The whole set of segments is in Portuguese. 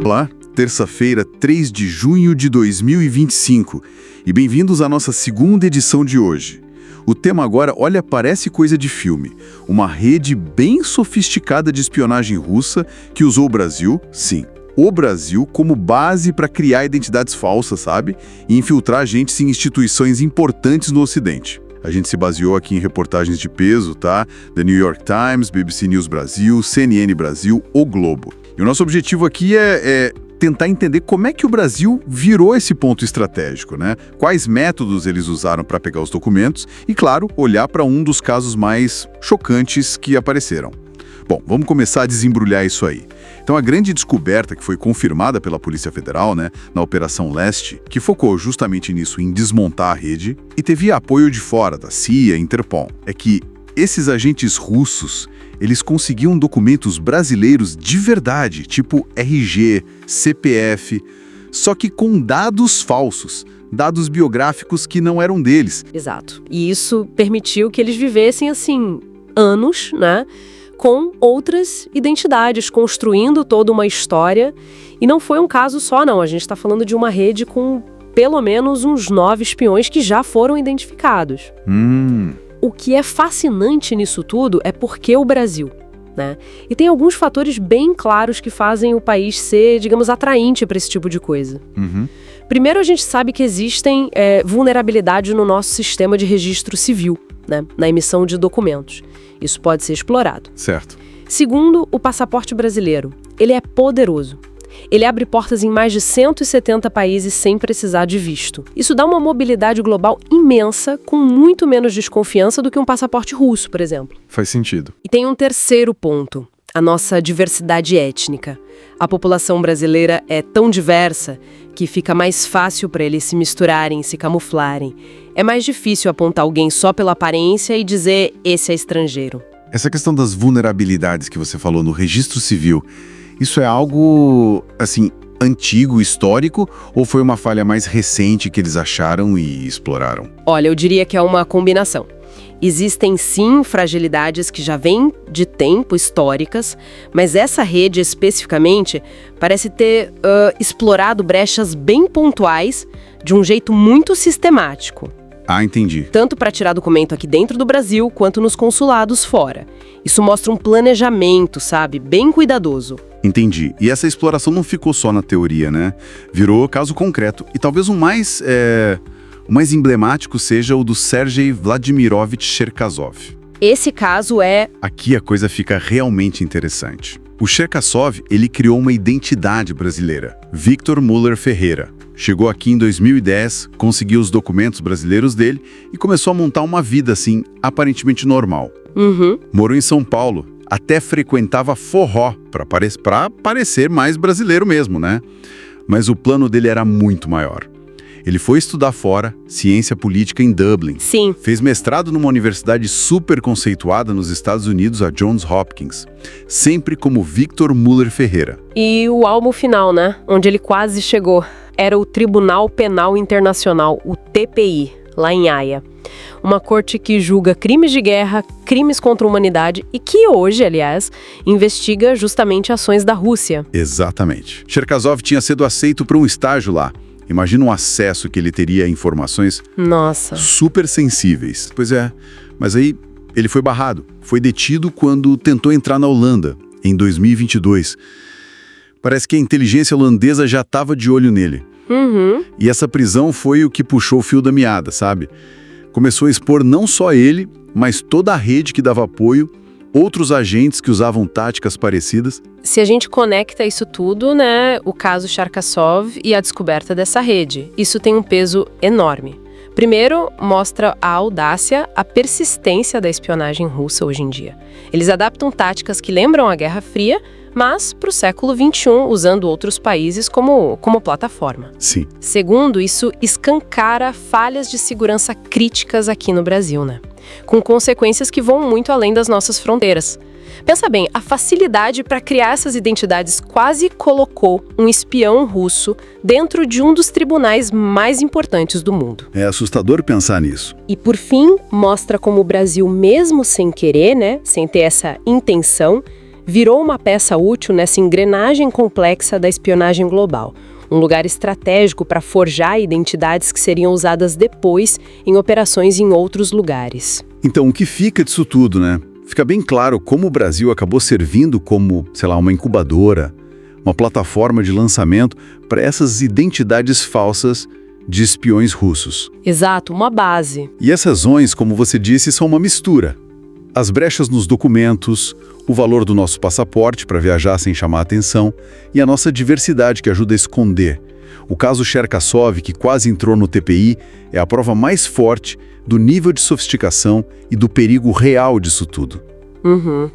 Olá, terça-feira, 3 de junho de 2025, e bem-vindos à nossa segunda edição de hoje. O tema agora, olha, parece coisa de filme. Uma rede bem sofisticada de espionagem russa que usou o Brasil, sim, o Brasil, como base para criar identidades falsas, sabe? E infiltrar agentes em instituições importantes no Ocidente. A gente se baseou aqui em reportagens de peso, tá? The New York Times, BBC News Brasil, CNN Brasil, O Globo. E o nosso objetivo aqui é tentar entender como é que o Brasil virou esse ponto estratégico, né? Quais métodos eles usaram para pegar os documentos e, claro, olhar para um dos casos mais chocantes que apareceram. Bom, vamos começar a desembrulhar isso aí. Então, a grande descoberta que foi confirmada pela Polícia Federal, né, na Operação Leste, que focou justamente nisso, em desmontar a rede, e teve apoio de fora, da CIA, Interpol, é que esses agentes russos, eles conseguiam documentos brasileiros de verdade, tipo RG, CPF, só que com dados falsos, dados biográficos que não eram deles. Exato. E isso permitiu que eles vivessem, assim, anos, né, com outras identidades, construindo toda uma história. E não foi um caso só, não. A gente está falando de uma rede com pelo menos uns 9 espiões que já foram identificados. O que é fascinante nisso tudo é porque o Brasil, né? E tem alguns fatores bem claros que fazem o país ser, digamos, atraente para esse tipo de coisa. Primeiro, a gente sabe que existem vulnerabilidades no nosso sistema de registro civil, né? Na emissão de documentos. Isso pode ser explorado. Certo. Segundo, o passaporte brasileiro. Ele é poderoso. Ele abre portas em mais de 170 países sem precisar de visto. Isso dá uma mobilidade global imensa, com muito menos desconfiança do que um passaporte russo, por exemplo. Faz sentido. E tem um terceiro ponto, a nossa diversidade étnica. A população brasileira é tão diversa que fica mais fácil para eles se misturarem, se camuflarem. É mais difícil apontar alguém só pela aparência e dizer esse é estrangeiro. Essa questão das vulnerabilidades que você falou no registro civil, isso é algo, assim, antigo, histórico, ou foi uma falha mais recente que eles acharam e exploraram? Olha, eu diria que é uma combinação. Existem, sim, fragilidades que já vêm de tempo, históricas, mas essa rede, especificamente, parece ter explorado brechas bem pontuais de um jeito muito sistemático. Ah, entendi. Tanto para tirar documento aqui dentro do Brasil, quanto nos consulados fora. Isso mostra um planejamento, sabe, bem cuidadoso. Entendi. E essa exploração não ficou só na teoria, né? Virou caso concreto. E talvez o mais emblemático seja o do Sergei Vladimirovich Cherkasov. Esse caso é... Aqui a coisa fica realmente interessante. O Cherkasov, ele criou uma identidade brasileira, Victor Muller Ferreira. Chegou aqui em 2010, conseguiu os documentos brasileiros dele e começou a montar uma vida, assim, aparentemente normal. Morou em São Paulo, até frequentava forró, para parecer mais brasileiro mesmo, né? Mas o plano dele era muito maior. Ele foi estudar fora, ciência política em Dublin. Sim. Fez mestrado numa universidade super conceituada nos Estados Unidos, a Johns Hopkins. Sempre como Victor Muller Ferreira. E o alvo final, né? Onde ele quase chegou. Era o Tribunal Penal Internacional, o TPI, lá em Haia. Uma corte que julga crimes de guerra, crimes contra a humanidade e que hoje, aliás, investiga justamente ações da Rússia. Exatamente. Cherkasov tinha sido aceito para um estágio lá. Imagina o acesso que ele teria a informações super sensíveis. Pois é, mas aí ele foi barrado. Foi detido quando tentou entrar na Holanda, em 2022. Parece que a inteligência holandesa já estava de olho nele. E essa prisão foi o que puxou o fio da meada, sabe? Começou a expor não só ele, mas toda a rede que dava apoio, outros agentes que usavam táticas parecidas. Se a gente conecta isso tudo, né, o caso Cherkasov e a descoberta dessa rede, isso tem um peso enorme. Primeiro, mostra a audácia, a persistência da espionagem russa hoje em dia. Eles adaptam táticas que lembram a Guerra Fria, mas para o século XXI, usando outros países como plataforma. Sim. Segundo, isso escancara falhas de segurança críticas aqui no Brasil, né? Com consequências que vão muito além das nossas fronteiras. Pensa bem, a facilidade para criar essas identidades quase colocou um espião russo dentro de um dos tribunais mais importantes do mundo. É assustador pensar nisso. E por fim, mostra como o Brasil, mesmo sem querer, né, sem ter essa intenção, virou uma peça útil nessa engrenagem complexa da espionagem global. Um lugar estratégico para forjar identidades que seriam usadas depois em operações em outros lugares. Então, o que fica disso tudo, né? Fica bem claro como o Brasil acabou servindo como, sei lá, uma incubadora, uma plataforma de lançamento para essas identidades falsas de espiões russos. Exato, uma base. E essas zonas, como você disse, são uma mistura. As brechas nos documentos, o valor do nosso passaporte para viajar sem chamar a atenção e a nossa diversidade que ajuda a esconder. O caso Cherkassov, que quase entrou no TPI, é a prova mais forte do nível de sofisticação e do perigo real disso tudo.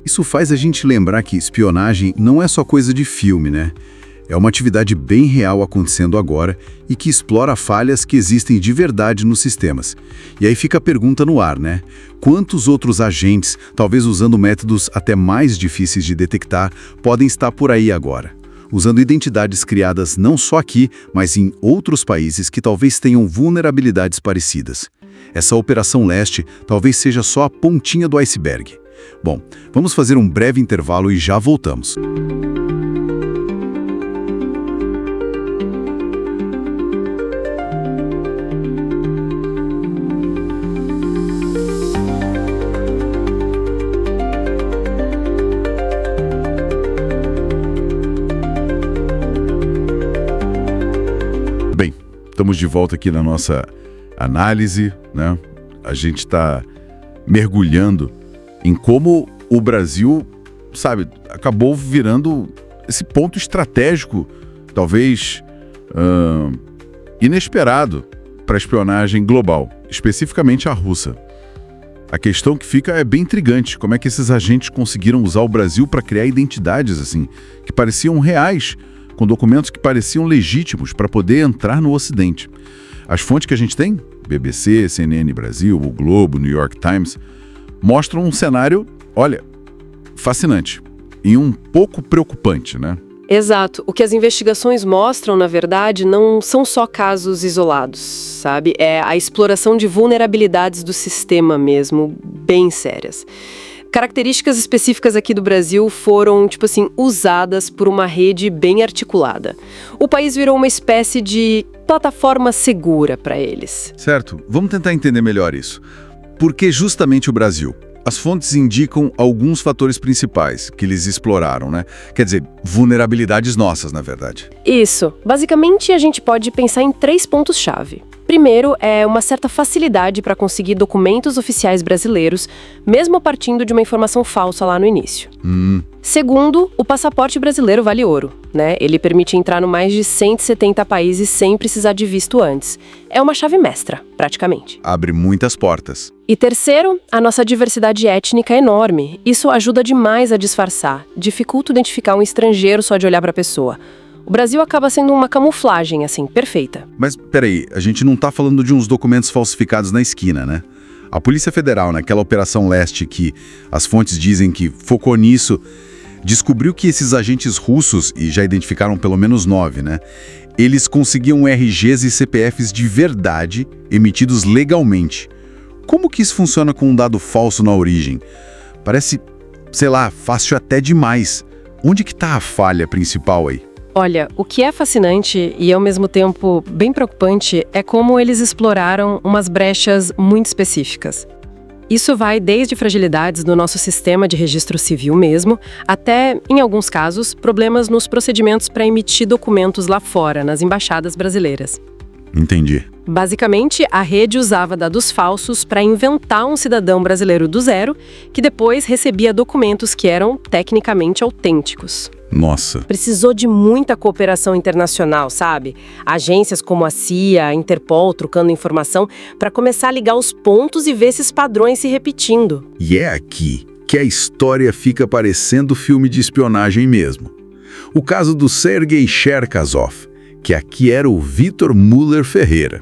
Isso faz a gente lembrar que espionagem não é só coisa de filme, né? É uma atividade bem real acontecendo agora e que explora falhas que existem de verdade nos sistemas. E aí fica a pergunta no ar, né? Quantos outros agentes, talvez usando métodos até mais difíceis de detectar, podem estar por aí agora? Usando identidades criadas não só aqui, mas em outros países que talvez tenham vulnerabilidades parecidas. Essa Operação Leste talvez seja só a pontinha do iceberg. Bom, vamos fazer um breve intervalo e já voltamos. Bem, estamos de volta aqui na nossa análise, né? A gente está mergulhando em como o Brasil, sabe, acabou virando esse ponto estratégico, talvez inesperado para a espionagem global, especificamente a russa. A questão que fica é bem intrigante, como é que esses agentes conseguiram usar o Brasil para criar identidades assim, que pareciam reais, com documentos que pareciam legítimos para poder entrar no Ocidente. As fontes que a gente tem, BBC, CNN Brasil, o Globo, New York Times, mostram um cenário, olha, fascinante e um pouco preocupante, né? Exato. O que as investigações mostram, na verdade, não são só casos isolados, sabe? É a exploração de vulnerabilidades do sistema mesmo, bem sérias. Características específicas aqui do Brasil foram, usadas por uma rede bem articulada. O país virou uma espécie de plataforma segura para eles. Certo. Vamos tentar entender melhor isso. Por que justamente o Brasil? As fontes indicam alguns fatores principais que eles exploraram, né? Quer dizer, vulnerabilidades nossas, na verdade. Isso. Basicamente, a gente pode pensar em 3 pontos-chave. Primeiro, é uma certa facilidade para conseguir documentos oficiais brasileiros, mesmo partindo de uma informação falsa lá no início. Segundo, o passaporte brasileiro vale ouro, né? Ele permite entrar no mais de 170 países sem precisar de visto antes. É uma chave mestra, praticamente. Abre muitas portas. E terceiro, a nossa diversidade étnica é enorme. Isso ajuda demais a disfarçar. Dificulta identificar um estrangeiro só de olhar para a pessoa. O Brasil acaba sendo uma camuflagem, assim, perfeita. Mas, peraí, a gente não tá falando de uns documentos falsificados na esquina, né? A Polícia Federal, naquela Operação Leste que as fontes dizem que focou nisso, descobriu que esses agentes russos, e já identificaram pelo menos 9, né? Eles conseguiam RGs e CPFs de verdade, emitidos legalmente. Como que isso funciona com um dado falso na origem? Parece, sei lá, fácil até demais. Onde que tá a falha principal aí? Olha, o que é fascinante e ao mesmo tempo bem preocupante é como eles exploraram umas brechas muito específicas. Isso vai desde fragilidades no nosso sistema de registro civil mesmo, até, em alguns casos, problemas nos procedimentos para emitir documentos lá fora, nas embaixadas brasileiras. Entendi. Basicamente, a rede usava dados falsos para inventar um cidadão brasileiro do zero, que depois recebia documentos que eram tecnicamente autênticos. Nossa. Precisou de muita cooperação internacional, sabe? Agências como a CIA, a Interpol, trocando informação para começar a ligar os pontos e ver esses padrões se repetindo. E é aqui que a história fica parecendo filme de espionagem mesmo. O caso do Sergei Cherkassov, que aqui era o Vitor Müller Ferreira.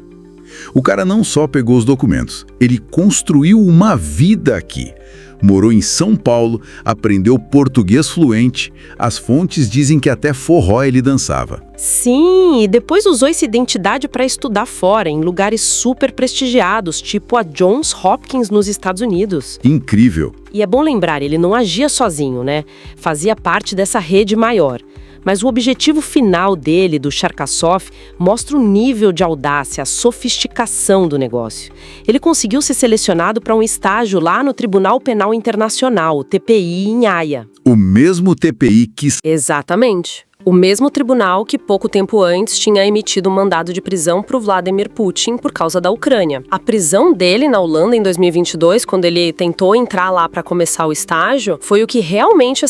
O cara não só pegou os documentos, ele construiu uma vida aqui. morou em São Paulo, aprendeu português fluente, as fontes dizem que até forró ele dançava. Sim, e depois usou essa identidade para estudar fora, em lugares super prestigiados, tipo a Johns Hopkins nos Estados Unidos. Incrível. E é bom lembrar, ele não agia sozinho, né? Fazia parte dessa rede maior. Mas o objetivo final dele, do Cherkassov, mostra o nível de audácia, a sofisticação do negócio. Ele conseguiu ser selecionado para um estágio lá no Tribunal Penal Internacional, o TPI, em Haia. O mesmo TPI que... Exatamente. O mesmo tribunal que pouco tempo antes tinha emitido um mandado de prisão para o Vladimir Putin por causa da Ucrânia. A prisão dele na Holanda em 2022, quando ele tentou entrar lá para começar o estágio, foi o que realmente,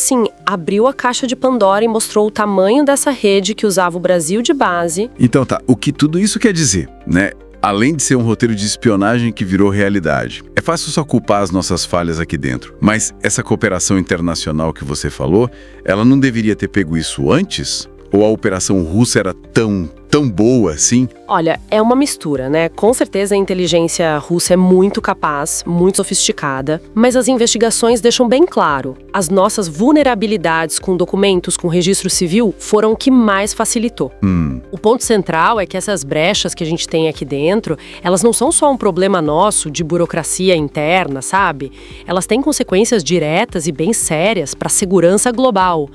abriu a caixa de Pandora e mostrou o tamanho dessa rede que usava o Brasil de base. Então tá, o que tudo isso quer dizer, né? Além de ser um roteiro de espionagem que virou realidade. É fácil só culpar as nossas falhas aqui dentro. Mas essa cooperação internacional que você falou, ela não deveria ter pego isso antes? Ou a operação russa era tão boa assim? Olha, é uma mistura, né? Com certeza a inteligência russa é muito capaz, muito sofisticada, mas as investigações deixam bem claro, as nossas vulnerabilidades com documentos, com registro civil, foram o que mais facilitou. O ponto central é que essas brechas que a gente tem aqui dentro, elas não são só um problema nosso de burocracia interna, sabe? Elas têm consequências diretas e bem sérias para a segurança global.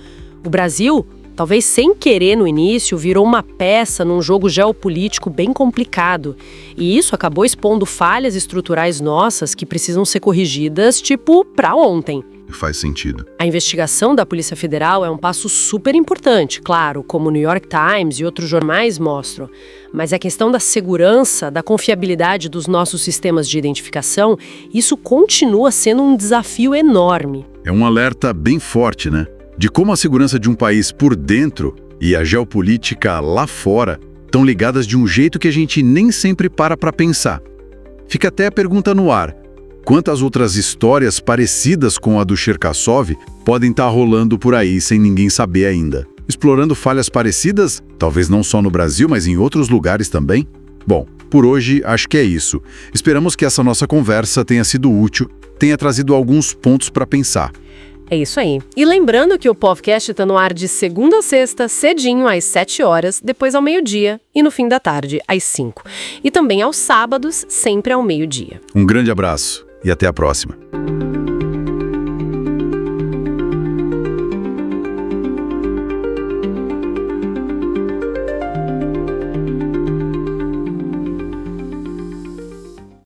O Brasil, talvez sem querer no início, virou uma peça num jogo geopolítico bem complicado. E isso acabou expondo falhas estruturais nossas que precisam ser corrigidas, para ontem. Faz sentido. A investigação da Polícia Federal é um passo super importante, claro, como o New York Times e outros jornais mostram. Mas a questão da segurança, da confiabilidade dos nossos sistemas de identificação, isso continua sendo um desafio enorme. É um alerta bem forte, né? De como a segurança de um país por dentro e a geopolítica lá fora estão ligadas de um jeito que a gente nem sempre para pensar. Fica até a pergunta no ar: quantas outras histórias parecidas com a do Cherkassov podem estar rolando por aí sem ninguém saber ainda? Explorando falhas parecidas, talvez não só no Brasil, mas em outros lugares também? Bom, por hoje acho que é isso. Esperamos que essa nossa conversa tenha sido útil, tenha trazido alguns pontos para pensar. É isso aí. E lembrando que o podcast está no ar de segunda a sexta, cedinho, às 7 horas, depois ao meio-dia e no fim da tarde, às 5. E também aos sábados, sempre ao meio-dia. Um grande abraço e até a próxima.